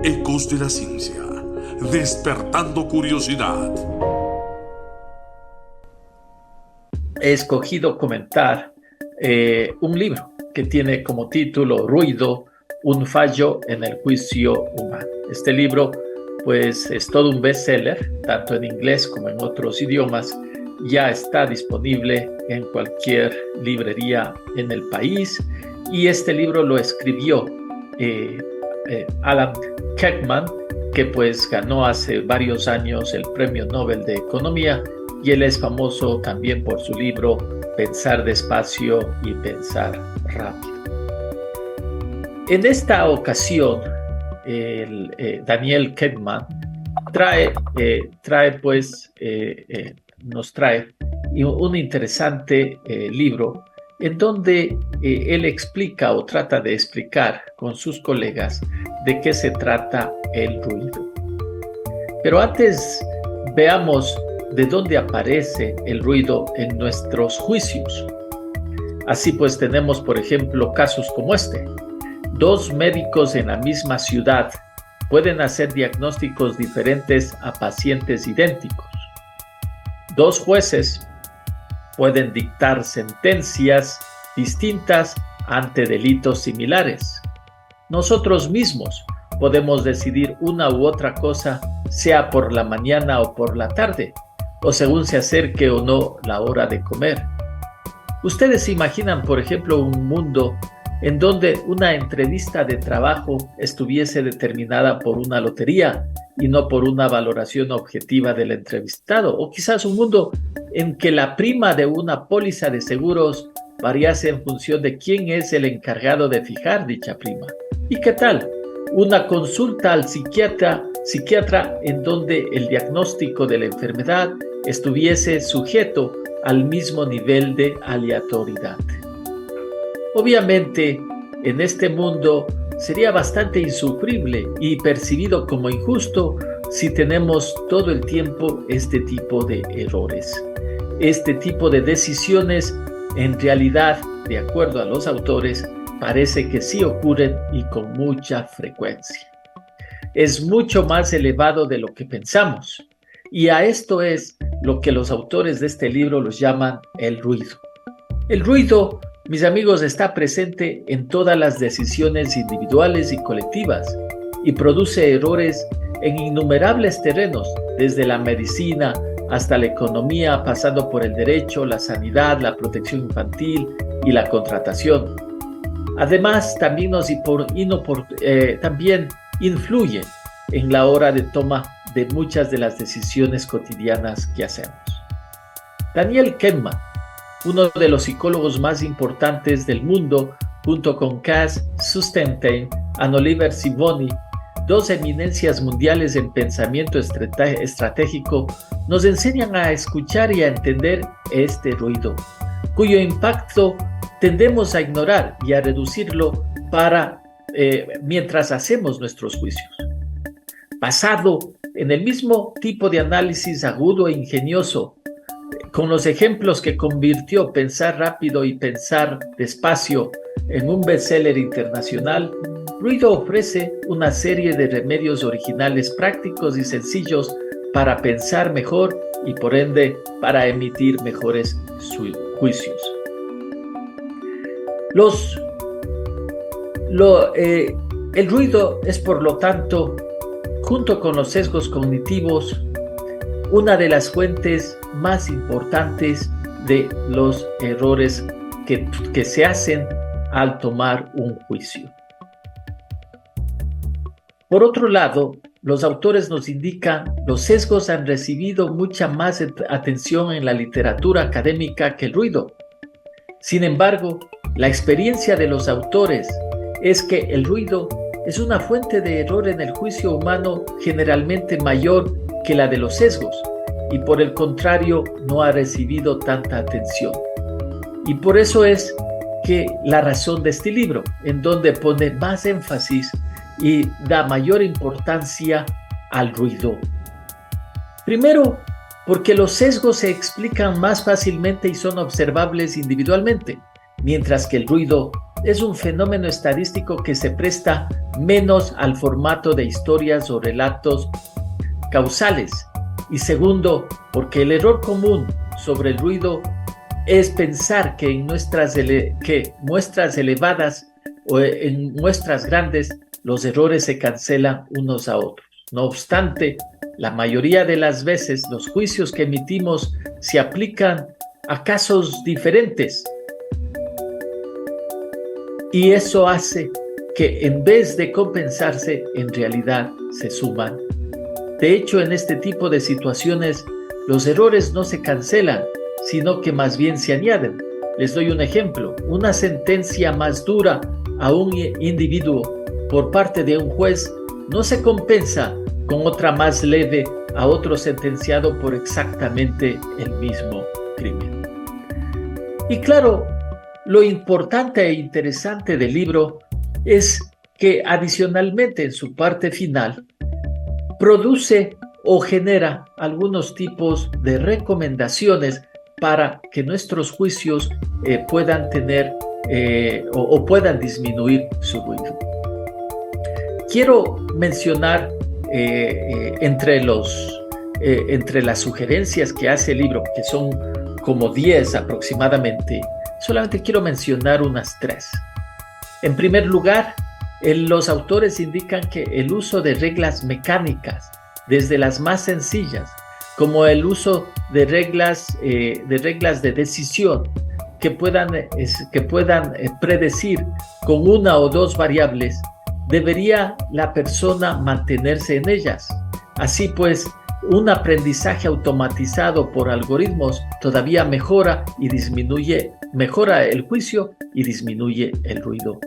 Ecos de la ciencia, despertando curiosidad. He escogido comentar un libro que tiene como título Ruido, un fallo en el juicio humano. Este libro pues es todo un bestseller, tanto en inglés como en otros idiomas. Ya está disponible en cualquier librería en el país, y este libro lo escribió Alan Kerkman, que pues ganó hace varios años el Premio Nobel de Economía, y él es famoso también por su libro Pensar despacio y pensar rápido. En esta ocasión, Daniel Kahneman nos trae un interesante libro en donde él explica o trata de explicar con sus colegas de qué se trata el ruido. Pero antes veamos de dónde aparece el ruido en nuestros juicios. Así pues tenemos, por ejemplo, casos como este. Dos médicos en la misma ciudad pueden hacer diagnósticos diferentes a pacientes idénticos. Dos jueces pueden dictar sentencias distintas ante delitos similares. Nosotros mismos podemos decidir una u otra cosa, sea por la mañana o por la tarde, o según se acerque o no la hora de comer. Ustedes se imaginan, por ejemplo, un mundo en donde una entrevista de trabajo estuviese determinada por una lotería y no por una valoración objetiva del entrevistado, o quizás un mundo en que la prima de una póliza de seguros variase en función de quién es el encargado de fijar dicha prima. ¿Y qué tal? Una consulta al psiquiatra en donde el diagnóstico de la enfermedad estuviese sujeto al mismo nivel de aleatoriedad. Obviamente, en este mundo sería bastante insufrible y percibido como injusto si tenemos todo el tiempo este tipo de errores. Este tipo de decisiones, en realidad, de acuerdo a los autores, parece que sí ocurren y con mucha frecuencia. Es mucho más elevado de lo que pensamos, y a esto es lo que los autores de este libro los llaman el ruido. El ruido, mis amigos, está presente en todas las decisiones individuales y colectivas y produce errores en innumerables terrenos, desde la medicina hasta la economía, pasando por el derecho, la sanidad, la protección infantil y la contratación. Además, también también influye en la hora de toma de muchas de las decisiones cotidianas que hacemos. Daniel Kahneman, uno de los psicólogos más importantes del mundo, junto con Cass Sunstein y Oliver Sibony, dos eminencias mundiales en pensamiento estratégico, nos enseñan a escuchar y a entender este ruido, cuyo impacto tendemos a ignorar y a reducirlo mientras hacemos nuestros juicios. Basado en el mismo tipo de análisis agudo e ingenioso, con los ejemplos que convirtió Pensar rápido y pensar despacio en un bestseller internacional, Ruido ofrece una serie de remedios originales, prácticos y sencillos para pensar mejor y, por ende, para emitir mejores juicios. El ruido es, por lo tanto, junto con los sesgos cognitivos, una de las fuentes más importantes de los errores que se hacen al tomar un juicio. Por otro lado, los autores nos indican los sesgos han recibido mucha más atención en la literatura académica que el ruido. Sin embargo, la experiencia de los autores es que el ruido es una fuente de error en el juicio humano generalmente mayor que la de los sesgos, y por el contrario no ha recibido tanta atención. Y por eso es que la razón de este libro, en donde pone más énfasis y da mayor importancia al ruido. Primero, porque los sesgos se explican más fácilmente y son observables individualmente, mientras que el ruido es un fenómeno estadístico que se presta menos al formato de historias o relatos causales. Y segundo, porque el error común sobre el ruido es pensar que en muestras elevadas o en muestras grandes los errores se cancelan unos a otros. No obstante, la mayoría de las veces los juicios que emitimos se aplican a casos diferentes. Y eso hace que en vez de compensarse, en realidad se suman. De hecho, en este tipo de situaciones, los errores no se cancelan, sino que más bien se añaden. Les doy un ejemplo. Una sentencia más dura a un individuo por parte de un juez no se compensa con otra más leve a otro sentenciado por exactamente el mismo crimen. Y claro, lo importante e interesante del libro es que adicionalmente en su parte final produce o genera algunos tipos de recomendaciones para que nuestros juicios puedan tener o puedan disminuir su ruido. Quiero mencionar entre las sugerencias que hace el libro, que son como 10 aproximadamente, solamente quiero mencionar unas 3. En primer lugar, los autores indican que el uso de reglas mecánicas, desde las más sencillas, como el uso de reglas de decisión que puedan predecir con una o dos variables, debería la persona mantenerse en ellas. Así pues, un aprendizaje automatizado por algoritmos todavía mejora el juicio y disminuye el ruido.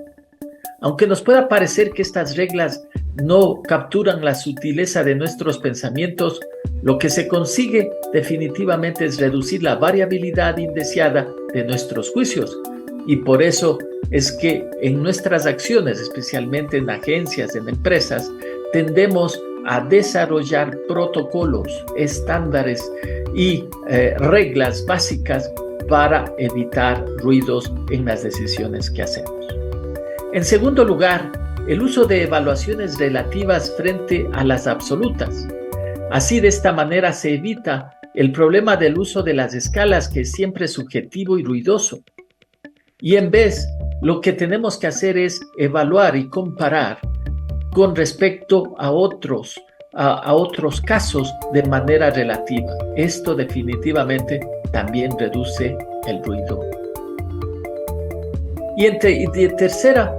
Aunque nos pueda parecer que estas reglas no capturan la sutileza de nuestros pensamientos, lo que se consigue definitivamente es reducir la variabilidad indeseada de nuestros juicios. Y por eso es que en nuestras acciones, especialmente en agencias, en empresas, tendemos a desarrollar protocolos, estándares y reglas básicas para evitar ruidos en las decisiones que hacemos. En segundo lugar, el uso de evaluaciones relativas frente a las absolutas. Así, de esta manera se evita el problema del uso de las escalas, que es siempre subjetivo y ruidoso. Y en vez, lo que tenemos que hacer es evaluar y comparar con respecto a otros casos de manera relativa. Esto definitivamente también reduce el ruido. Y en tercer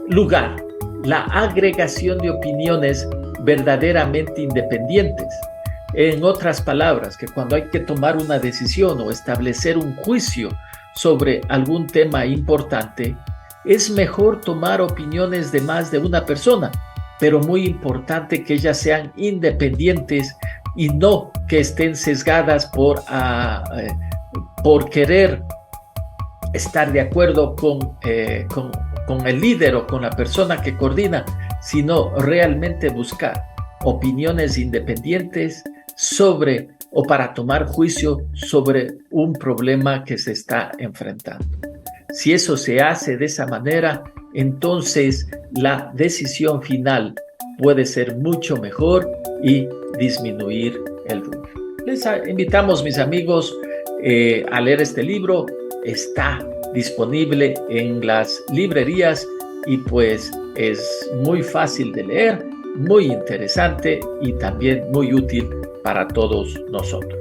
lugar, la agregación de opiniones verdaderamente independientes. En otras palabras, que cuando hay que tomar una decisión o establecer un juicio sobre algún tema importante, es mejor tomar opiniones de más de una persona, pero muy importante que ellas sean independientes y no que estén sesgadas por querer estar de acuerdo con el líder o con la persona que coordina, sino realmente buscar opiniones independientes para tomar juicio sobre un problema que se está enfrentando. Si eso se hace de esa manera, entonces la decisión final puede ser mucho mejor y disminuir el ruido. Les invitamos, mis amigos, a leer este libro. Está disponible en las librerías y pues es muy fácil de leer, muy interesante y también muy útil para todos nosotros.